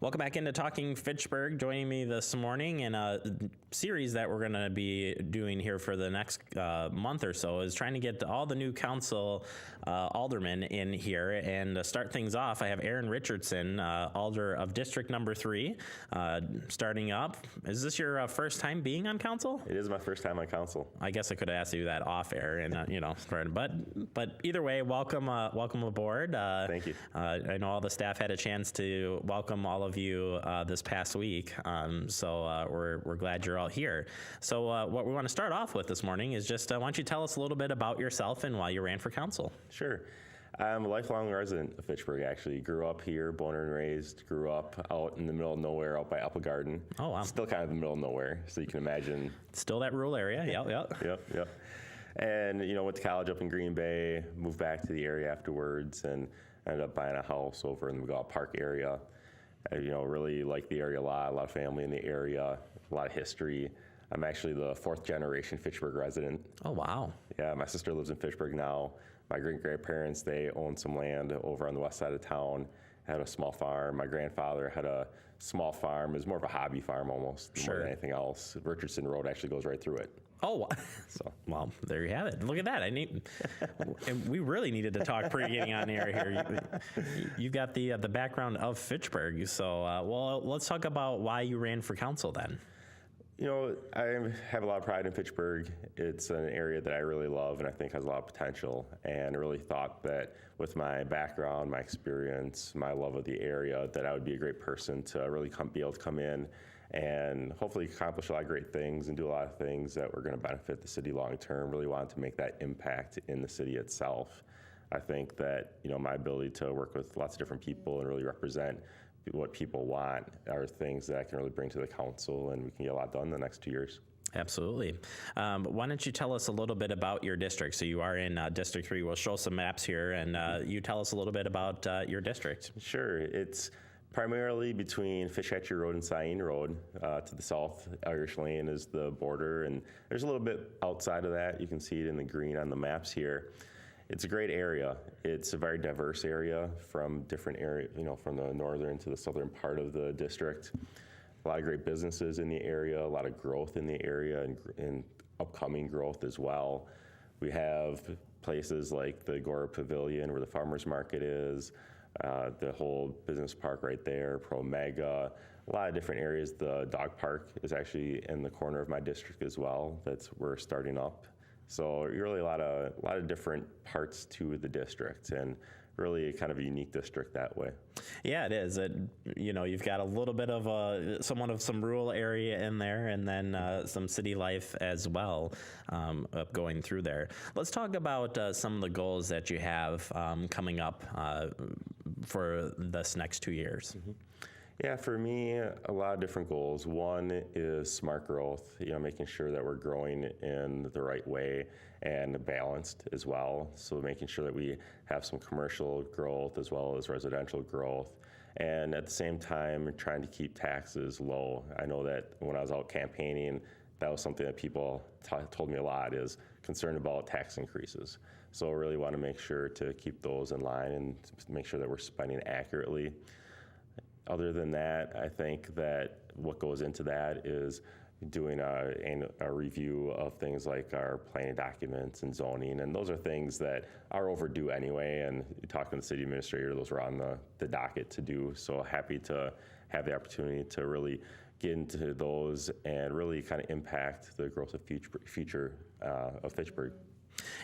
Welcome back into Talking Fitchburg. Joining me this morning in a series that we're going to be doing here for the next month or so is trying to get all the new council aldermen in here. And to start things off, I have Aaron Richardson, Alder of District Number 3, starting up. Is this your first time being on council? It is my first time on council. I guess I could have asked you that off air, and but either way, welcome aboard. Thank you. I know all the staff had a chance to welcome all of you this past week, so we're glad you're all here. So what we want to start off with this morning is just why don't you tell us a little bit about yourself and why you ran for council? Sure. I'm a lifelong resident of Fitchburg, actually. Grew up here, born and raised, grew up out in the middle of nowhere, out by Apple Garden. Oh, wow. Still kind of in the middle of nowhere, so you can imagine. Still that rural area, yep. Yep. And, went to college up in Green Bay, moved back to the area afterwards, and ended up buying a house over in the McGaw Park area. I, really like the area a lot of family in the area, a lot of history. I'm actually the 4th generation Fitchburg resident. Oh, wow. Yeah, my sister lives in Fitchburg now. My great-grandparents, they owned some land over on the west side of town, had a small farm. My grandfather had a small farm. It was more of a hobby farm almost, more than anything else. Richardson Road actually goes right through it. Oh, so well, there you have it. Look at that. And we really needed to talk pre-getting on air here. You got the background of Fitchburg. So, well, let's talk about why you ran for council then. I have a lot of pride in Fitchburg. It's an area that I really love and I think has a lot of potential. And I really thought that with my background, my experience, my love of the area, that I would be a great person to really be able to come in and hopefully accomplish a lot of great things and do a lot of things that were going to benefit the city long term. Really wanted to make that impact in the city itself. I think that, my ability to work with lots of different people and really represent what people want are things that I can really bring to the council, and we can get a lot done in the next 2 years. Absolutely. Why don't you tell us a little bit about your district? So you are in District 3. We'll show some maps here, and you tell us a little bit about your district. Sure. It's primarily between Fish Hatchery Road and Sain Road. To the south, Irish Lane is the border, and there's a little bit outside of that. You can see it in the green on the maps here. It's a great area. It's a very diverse area from different areas, from the northern to the southern part of the district. A lot of great businesses in the area, a lot of growth in the area, and upcoming growth as well. We have places like the Gora Pavilion where the farmers market is, the whole business park right there, Pro Mega, a lot of different areas. The dog park is actually in the corner of my district as well. We're starting up. So really a lot of different parts to the district, and really kind of a unique district that way. Yeah, it is. You've got a little bit of somewhat of some rural area in there, and then some city life as well going through there. Let's talk about some of the goals that you have coming up for this next 2 years. Mm-hmm. Yeah, for me, a lot of different goals. One is smart growth, making sure that we're growing in the right way and balanced as well. So making sure that we have some commercial growth as well as residential growth. And at the same time, trying to keep taxes low. I know that when I was out campaigning, that was something that people told me a lot, is concerned about tax increases. So I really want to make sure to keep those in line and make sure that we're spending accurately. Other than that, I think that what goes into that is doing a review of things like our planning documents and zoning, and those are things that are overdue anyway, and talking to the city administrator, those were on the docket to do, so happy to have the opportunity to really get into those and really kind of impact the growth of future of Fitchburg.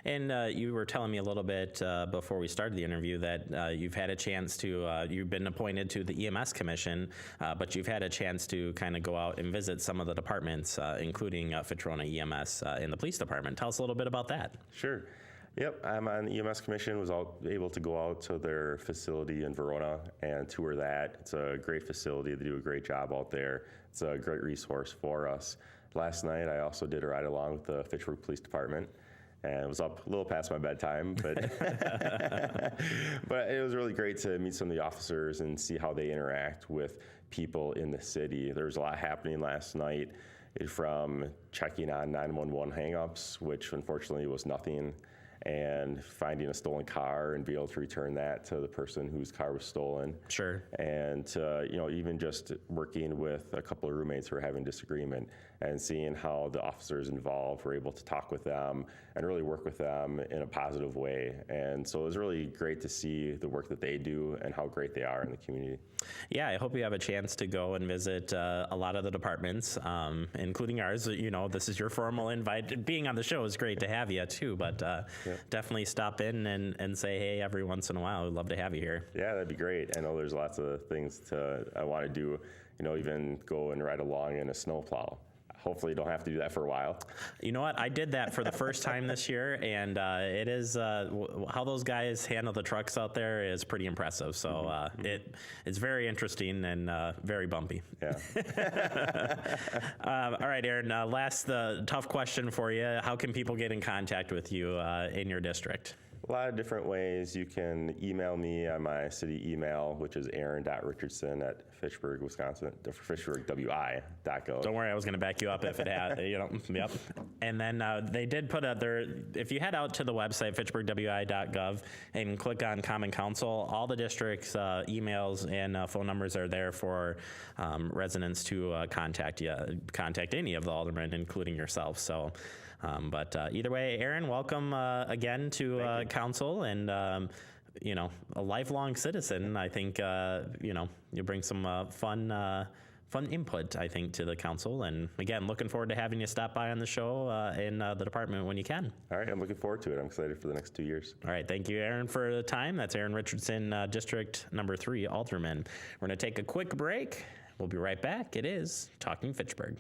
And you were telling me a little bit before we started the interview that you've had a chance to, you've been appointed to the EMS Commission, but you've had a chance to kind of go out and visit some of the departments, including Fitrona EMS in the police department. Tell us a little bit about that. Sure. Yep, I'm on the EMS Commission, was able to go out to their facility in Verona and tour that. It's a great facility. They do a great job out there. It's a great resource for us. Last night, I also did a ride along with the Fitchburg Police Department. And it was up a little past my bedtime, but but it was really great to meet some of the officers and see how they interact with people in the city. There was a lot happening last night, from checking on 911 hangups, which unfortunately was nothing, and finding a stolen car and be able to return that to the person whose car was stolen. Sure. And even just working with a couple of roommates who are having disagreement and seeing how the officers involved were able to talk with them and really work with them in a positive way. And so it was really great to see the work that they do and how great they are in the community. Yeah, I hope you have a chance to go and visit a lot of the departments, including ours. This is your formal invite. Being on the show is great to have you too, but definitely stop in and say hey every once in a while. We'd love to have you here. Yeah, that'd be great. I know there's lots of things I want to do, even go and ride along in a snowplow. Hopefully you don't have to do that for a while. You know what? I did that for the first time this year, and it is how those guys handle the trucks out there is pretty impressive. So it's very interesting and very bumpy. Yeah. All right, Aaron, last tough question for you. How can people get in contact with you in your district? A lot of different ways. You can email me on my city email, which is aaron.richardson@Fitchburg, Wisconsin, FitchburgWI.gov. Don't worry, I was going to back you up if it had, yep. And then they did put out there, if you head out to the website, FitchburgWI.gov, and click on Common Council, all the districts' emails and phone numbers are there for residents to contact any of the aldermen, including yourself. So. But either way, Aaron, welcome again to council, and a lifelong citizen. I think you'll bring some fun input, I think, to the council. And again, looking forward to having you stop by on the show in the department when you can. All right, I'm looking forward to it. I'm excited for the next 2 years. All right, thank you, Aaron, for the time. That's Aaron Richardson, District Number 3, Alderman. We're going to take a quick break. We'll be right back. It is Talking Fitchburg.